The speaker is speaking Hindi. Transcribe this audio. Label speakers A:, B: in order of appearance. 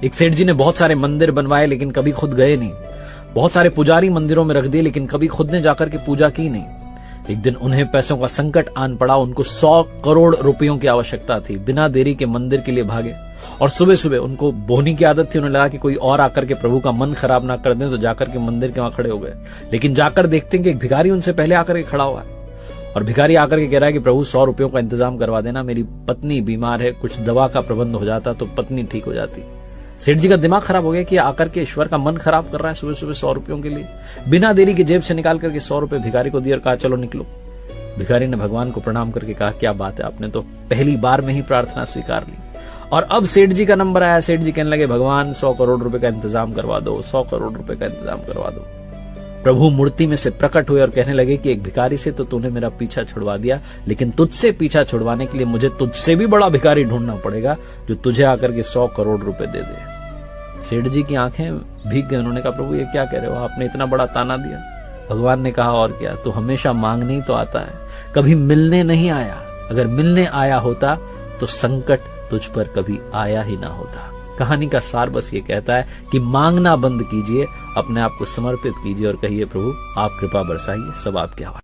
A: एक सेठ जी ने बहुत सारे मंदिर बनवाए लेकिन कभी खुद गए नहीं। बहुत सारे पुजारी मंदिरों में रख दिए लेकिन कभी खुद ने जाकर के पूजा की नहीं। एक दिन उन्हें पैसों का संकट आन पड़ा। उनको 100 करोड़ रुपयों की आवश्यकता थी। बिना देरी के मंदिर के लिए भागे और सुबह सुबह उनको बोहनी की आदत थी। उन्हें लगा कि कोई और आकर के प्रभु का मन खराब ना कर दें, तो जाकर के मंदिर के वहां खड़े हो गए। लेकिन जाकर देखते हैं कि एक भिखारी उनसे पहले आकर के खड़ा हुआ है और भिखारी आकर के कह रहा है कि प्रभु 100 रुपयों का इंतजाम करवा देना, मेरी पत्नी बीमार है, कुछ दवा का प्रबंध हो जाता तो पत्नी ठीक हो जाती। सेठ जी का दिमाग खराब हो गया कि आकर के ईश्वर का मन खराब कर रहा है सुबह सुबह 100 रुपयों के लिए। बिना देरी की जेब से निकाल करके 100 रुपए भिखारी को दिए और कहा चलो निकलो। भिखारी ने भगवान को प्रणाम करके कहा क्या बात है, आपने तो पहली बार में ही प्रार्थना स्वीकार ली। और अब सेठ जी का नंबर आया। सेठ जी कहने लगे भगवान 100 करोड़ रुपए का इंतजाम करवा दो, 100 करोड़ रुपए का इंतजाम करवा दो। प्रभु मूर्ति में से प्रकट हुए और कहने लगे कि एक भिखारी से तो तूने मेरा पीछा छुड़वा दिया, लेकिन तुझसे पीछा छुड़वाने के लिए मुझे तुझसे भी बड़ा भिखारी ढूंढना पड़ेगा जो तुझे आकर के 100 करोड़ रुपए दे दे। सेठ जी की आंखें भीग गई। उन्होंने कहा प्रभु ये क्या कह रहे हो, आपने इतना बड़ा ताना दिया। भगवान ने कहा और क्या, तू हमेशा मांगने ही तो आता है, कभी मिलने नहीं आया। अगर मिलने आया होता तो संकट तुझ पर कभी आया ही ना होता। कहानी का सार बस ये कहता है कि मांगना बंद कीजिए, अपने आप को समर्पित कीजिए और कहिए प्रभु आप कृपा बरसाइए, सब आपके हवाले।